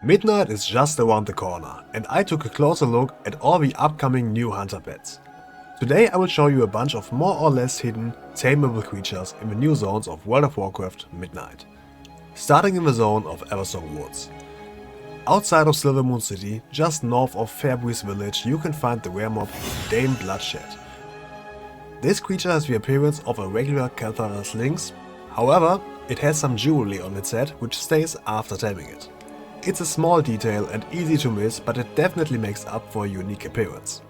Midnight is just around the corner, and I took a closer look at all the upcoming new hunter pets. Today I will show you a bunch of more or less hidden, tameable creatures in the new zones of World of Warcraft Midnight. Starting in the zone of Eversong Woods. Outside of Silvermoon City, just north of Fairbreeze Village, you can find the rare mob Dame Bloodshed. This creature has the appearance of a regular Kel'Thuz's lynx, however, it has some jewelry on its head which stays after taming it. It's a small detail and easy to miss, but it definitely makes up for a unique appearance.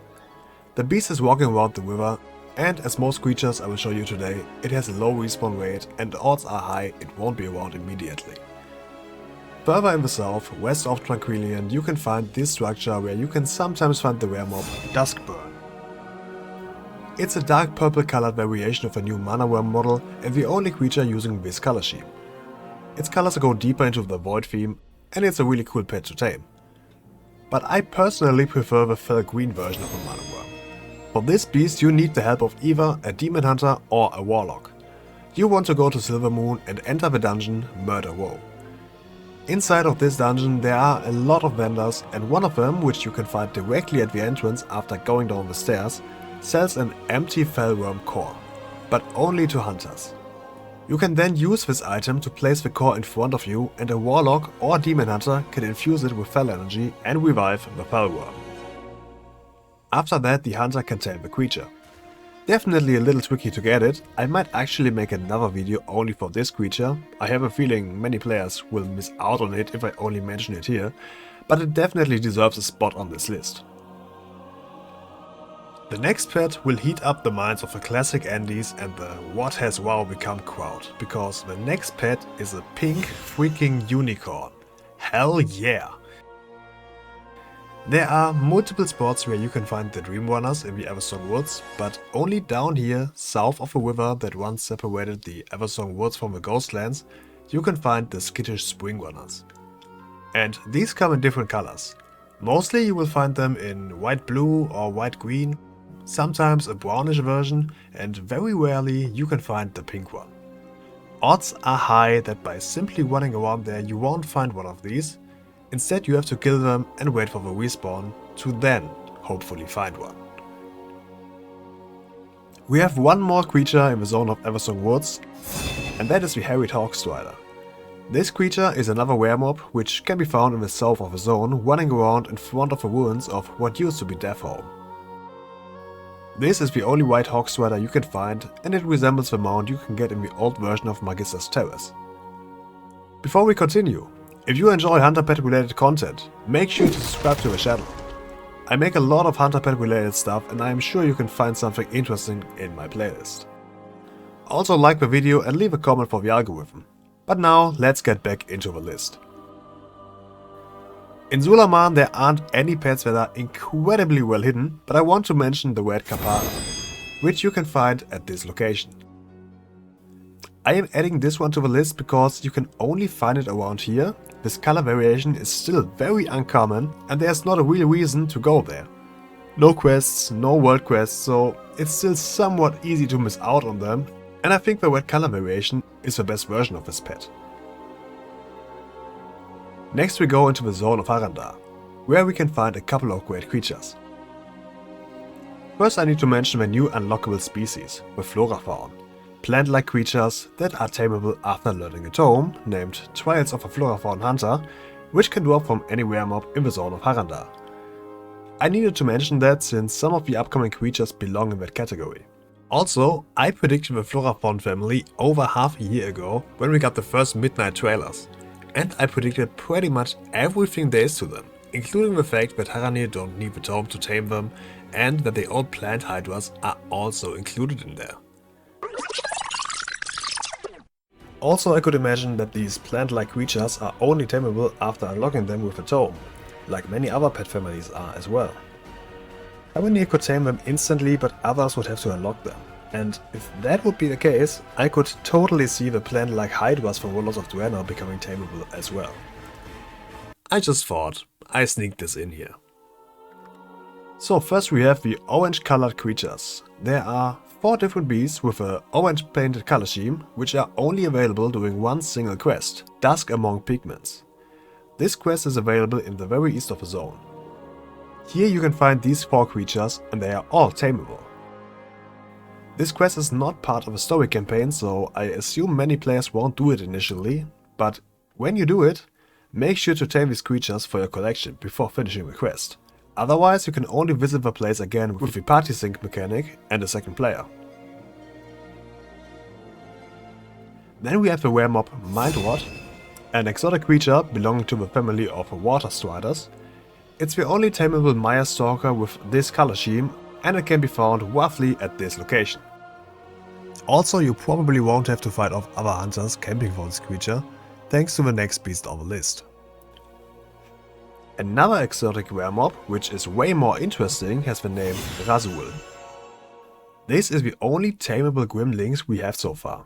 The beast is walking around the river, and as most creatures I will show you today, it has a low respawn rate and the odds are high it won't be around immediately. Further in the south, west of Tranquillion, you can find this structure where you can sometimes find the rare mob Duskburn. It's a dark purple colored variation of a new mana worm model and the only creature using this color scheme. Its colors go deeper into the void theme, and it's a really cool pet to tame. But I personally prefer the fell green version of a mana worm. For this beast you need the help of either a demon hunter or a warlock. You want to go to Silvermoon and enter the dungeon Murder Row. Inside of this dungeon there are a lot of vendors, and one of them, which you can find directly at the entrance after going down the stairs, sells an empty fellworm core, but only to hunters. You can then use this item to place the core in front of you, and a warlock or demon hunter can infuse it with fell energy and revive the fellworm. After that the hunter can tame the creature. Definitely a little tricky to get it. I might actually make another video only for this creature. I have a feeling many players will miss out on it if I only mention it here, but it definitely deserves a spot on this list. The next pet will heat up the minds of the classic Andes and the what has WoW become crowd, because the next pet is a pink freaking unicorn. Hell yeah! There are multiple spots where you can find the Dream Runners in the Eversong Woods, but only down here, south of a river that once separated the Eversong Woods from the Ghostlands, you can find the skittish Spring Runners. And these come in different colors. Mostly you will find them in white-blue or white-green, sometimes a brownish version, and very rarely you can find the pink one. Odds are high that by simply running around there you won't find one of these. Instead you have to kill them and wait for the respawn to then hopefully find one. We have one more creature in the zone of Eversong Woods, and that is the harried Hawkstrider. This creature is another rare mob which can be found in the south of the zone, running around in front of the ruins of what used to be Deathhome. This is the only white Hawkstrider you can find, and it resembles the mount you can get in the old version of Magister's Terrace. Before we continue, if you enjoy Hunter Pet related content, make sure to subscribe to the channel. I make a lot of Hunter Pet related stuff, and I am sure you can find something interesting in my playlist. Also like the video and leave a comment for the algorithm. But now let's get back into the list. In Zul'Aman there aren't any pets that are incredibly well hidden, but I want to mention the red Capara, which you can find at this location. I am adding this one to the list because you can only find it around here. This color variation is still very uncommon and there's not a real reason to go there. No quests, no world quests, so it's still somewhat easy to miss out on them, and I think the red color variation is the best version of this pet. Next we go into the zone of Har'athir, where we can find a couple of great creatures. First I need to mention the new unlockable species, the Florafon. Plant-like creatures that are tameable after learning a tome, named Trials of a Florafon Hunter, which can drop from any rare mob in the zone of Har'athir. I needed to mention that since some of the upcoming creatures belong in that category. Also, I predicted the Florafon family over half a year ago when we got the first Midnight trailers, and I predicted pretty much everything there is to them, including the fact that Har'athir don't need the tome to tame them, and that the old plant hydras are also included in there. Also, I could imagine that these plant-like creatures are only tameable after unlocking them with a tome, like many other pet families are as well. Har'athir could tame them instantly, but others would have to unlock them. And if that would be the case, I could totally see the plant-like hydras from Warlords of Draenor becoming tameable as well. I just thought I sneaked this in here. So first we have the orange-colored creatures. There are 4 different beasts with a orange painted color scheme, which are only available during one single quest, Dusk Among Pigments. This quest is available in the very east of the zone. Here you can find these 4 creatures and they are all tameable. This quest is not part of a story campaign, so I assume many players won't do it initially, but when you do it, make sure to tame these creatures for your collection before finishing the quest. Otherwise you can only visit the place again with the party sync mechanic and a second player. Then we have the rare mob Mindward, an exotic creature belonging to the family of water striders. It's the only tameable Maya stalker with this color scheme, and it can be found roughly at this location. Also, you probably won't have to fight off other hunters camping for this creature, thanks to the next beast on the list. Another exotic rare mob, which is way more interesting, has the name Razul. This is the only tameable Grim Lynx we have so far.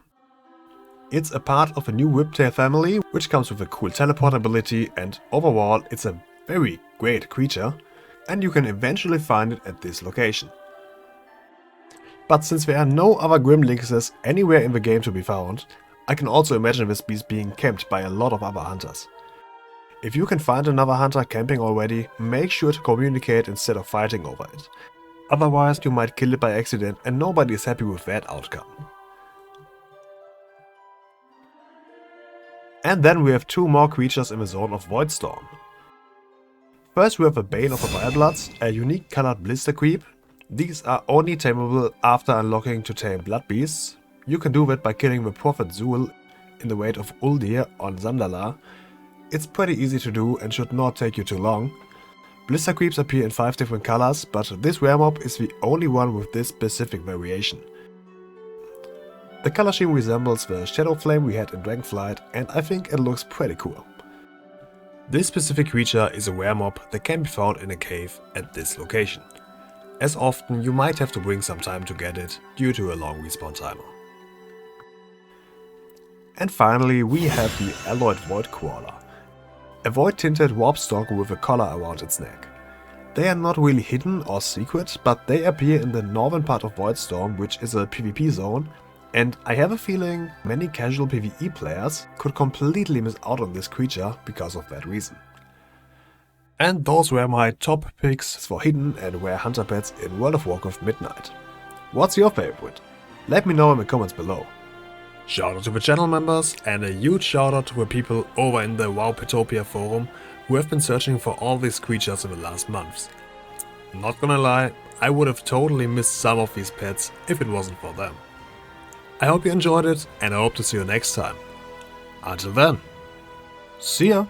It's a part of a new Whiptail family, which comes with a cool teleport ability, and overall it's a very great creature, and you can eventually find it at this location. But since there are no other Grim Lynxes anywhere in the game to be found, I can also imagine this beast being camped by a lot of other hunters. If you can find another hunter camping already, make sure to communicate instead of fighting over it. Otherwise you might kill it by accident and nobody is happy with that outcome. And then we have 2 more creatures in the zone of Voidstorm. First we have a Bane of the Wirebloods, a unique colored blister creep. These are only tameable after unlocking to tame blood beasts. You can do that by killing the Prophet Zul in the raid of Uldir on Zandala. It's pretty easy to do and should not take you too long. Blister creeps appear in 5 different colors, but this rare mob is the only one with this specific variation. The color scheme resembles the Shadow Flame we had in Dragonflight, and I think it looks pretty cool. This specific creature is a rare mob that can be found in a cave at this location. As often, you might have to bring some time to get it due to a long respawn timer. And finally we have the Alloyed Void Crawler. A void tinted warp stalker with a collar around its neck. They are not really hidden or secret, but they appear in the northern part of Voidstorm, which is a PvP zone, and I have a feeling many casual PvE players could completely miss out on this creature because of that reason. And those were my top picks for hidden and rare hunter pets in World of Warcraft Midnight. What's your favorite? Let me know in the comments below. Shout out to the channel members, and a huge shout out to the people over in the WoWpetopia forum who have been searching for all these creatures in the last months. Not gonna lie, I would have totally missed some of these pets if it wasn't for them. I hope you enjoyed it, and I hope to see you next time. Until then, see ya!